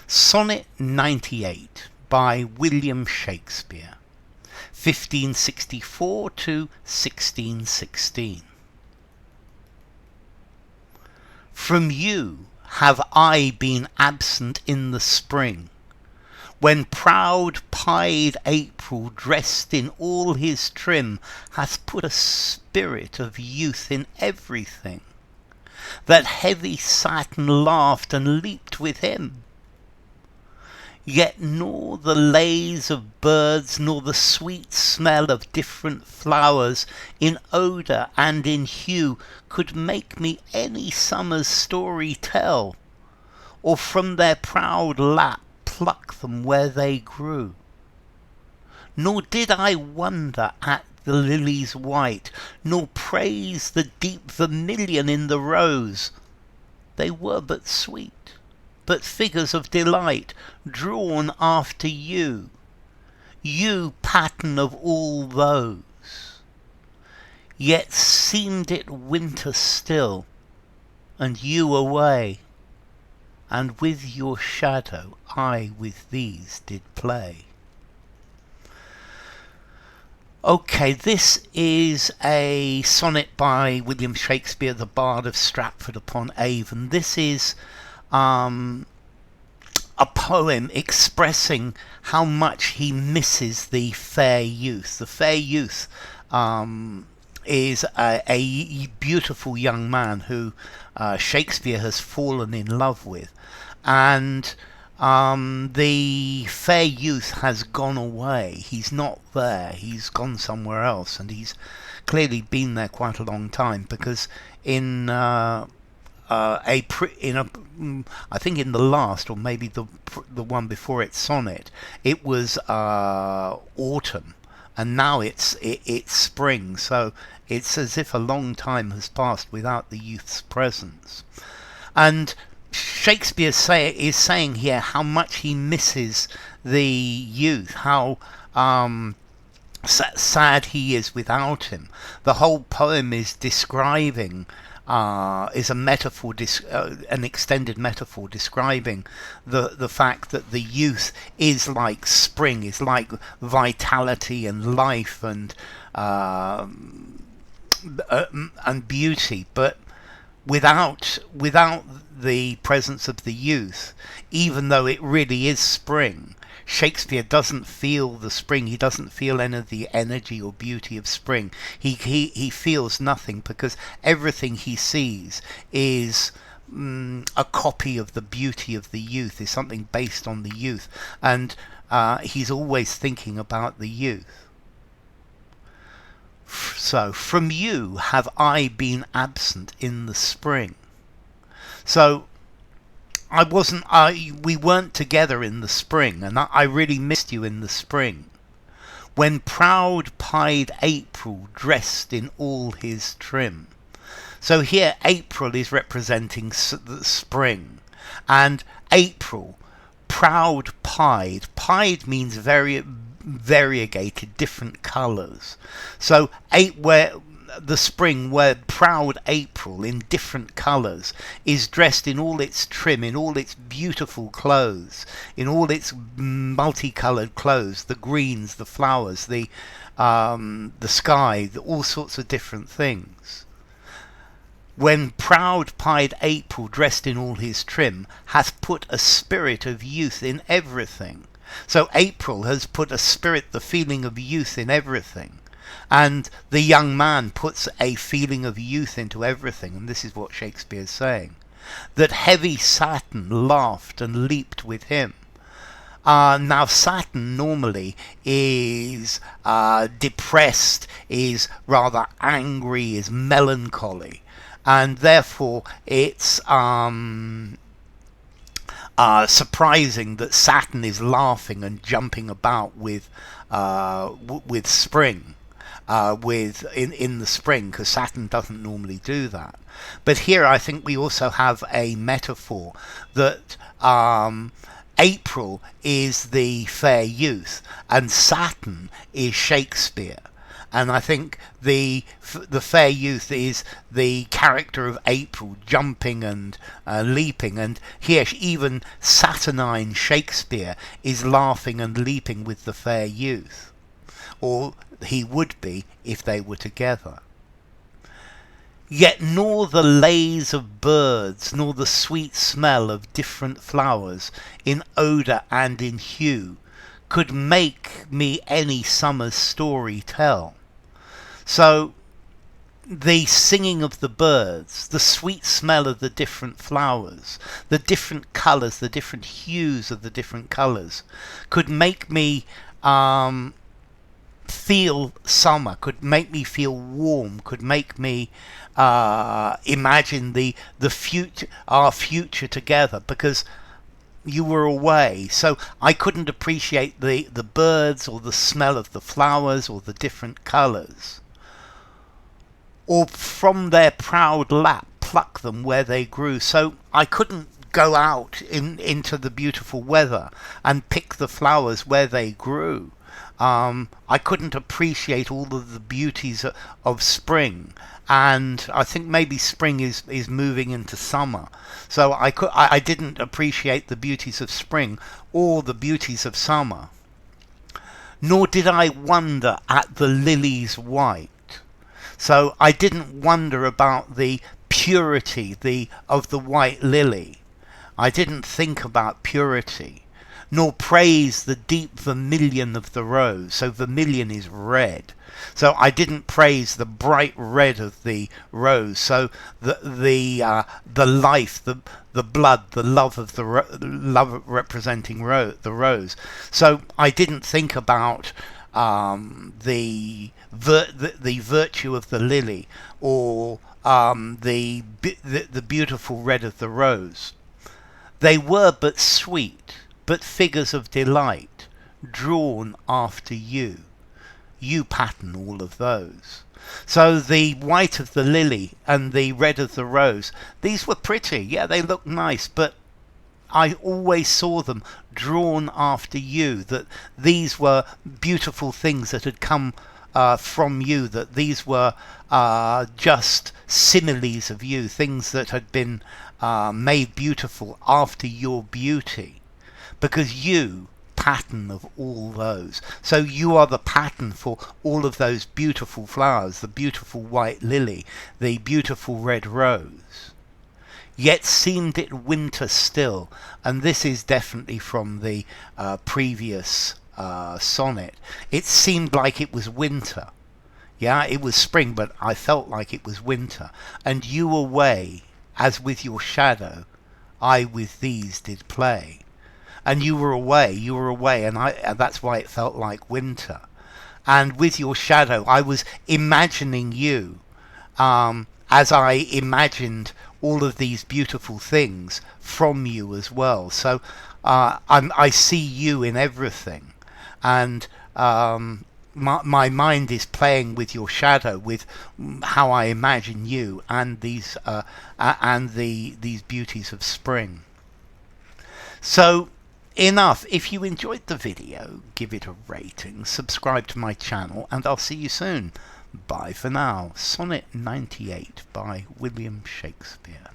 Sonnet 98 by William Shakespeare, 1564 to 1616. From you have I been absent in the spring, when proud pied April, dressed in all his trim, hath put a spirit of youth in everything, that heavy Saturn laughed and leaped with him. Yet nor the lays of birds, nor the sweet smell of different flowers, in odour and in hue, could make me any summer's story tell, or from their proud lap pluck them where they grew. Nor did I wonder at the lily's white, nor praise the deep vermilion in the rose. They were but sweet, but figures of delight, drawn after you, you pattern of all those. Yet seemed it winter still, and you away, and with your shadow I with these did play. Okay, this is a sonnet by William Shakespeare, the Bard of Stratford upon Avon. This is a poem expressing how much he misses the fair youth. The fair youth is a beautiful young man who Shakespeare has fallen in love with, and the fair youth has gone away. He's not there. He's gone somewhere else, and he's clearly been there quite a long time, because in I think in the last, or maybe the one before it, Sonnet, it was autumn, and now it's spring. So it's as if a long time has passed without the youth's presence. And Shakespeare is saying here how much he misses the youth, how sad he is without him. The whole poem is describing, is a metaphor, an extended metaphor describing the fact that the youth is like spring, is like vitality and life and beauty, but without the presence of the youth, even though it really is spring, Shakespeare doesn't feel the spring. He doesn't feel any of the energy or beauty of spring. He feels nothing, because everything he sees is a copy of the beauty of the youth, is something based on the youth, and he's always thinking about the youth. So, from you have I been absent in the spring. So we weren't together in the spring, and I really missed you in the spring, when proud pied April, dressed in all his trim. So here April is representing the spring, and April, proud pied. Pied means variegated, different colours. So where the spring, where proud April in different colours is dressed in all its trim, in all its beautiful clothes, in all its multicoloured clothes, the greens, the flowers, the sky, all sorts of different things. When proud pied April, dressed in all his trim, hath put a spirit of youth in everything. So April has put a spirit, the feeling of youth, in everything. And the young man puts a feeling of youth into everything, and this is what Shakespeare's saying. That heavy Saturn laughed and leaped with him. Now Saturn normally is depressed, is rather angry, is melancholy, and therefore it's surprising that Saturn is laughing and jumping about with spring. In the spring, because Saturn doesn't normally do that. But here I think we also have a metaphor that April is the fair youth and Saturn is Shakespeare, and I think the fair youth is the character of April, jumping and leaping, and here even saturnine Shakespeare is laughing and leaping with the fair youth, or he would be if they were together. Yet nor the lays of birds, nor the sweet smell of different flowers, in odour and in hue, could make me any summer's story tell. So the singing of the birds, the sweet smell of the different flowers, the different colours, the different hues of the different colours, could make me feel summer, could make me feel warm, could make me imagine the future, our future together, because you were away. So I couldn't appreciate the birds, or the smell of the flowers, or the different colours, or from their proud lap pluck them where they grew. So I couldn't go out into the beautiful weather and pick the flowers where they grew. I couldn't appreciate all of the beauties of spring, and I think maybe spring is moving into summer. So I didn't appreciate the beauties of spring or the beauties of summer. Nor did I wonder at the lilies white. So I didn't wonder about the purity of the white lily. I didn't think about purity, nor praise the deep vermilion of the rose. So vermilion is red. So I didn't praise the bright red of the rose. So the life, the blood, the love of love representing the rose. So I didn't think about the virtue of the lily, or the beautiful red of the rose. They were but sweet, but figures of delight, drawn after you. You pattern all of those. So the white of the lily and the red of the rose, these were pretty, yeah, they looked nice, but I always saw them drawn after you, that these were beautiful things that had come from you, that these were just similes of you, things that had been made beautiful after your beauty, because you pattern of all those. So you are the pattern for all of those beautiful flowers, the beautiful white lily, the beautiful red rose. Yet seemed it winter still, and this is definitely from the previous sonnet. It seemed like it was winter. Yeah, it was spring, but I felt like it was winter. And you away, as with your shadow, I with these did play. And you were away, and that's why it felt like winter. And with your shadow, I was imagining you, as I imagined all of these beautiful things from you as well. So I see you in everything, and my mind is playing with your shadow, with how I imagine you and these beauties of spring. So enough. If you enjoyed the video, give it a rating, subscribe to my channel, and I'll see you soon. Bye for now. Sonnet 98 by William Shakespeare.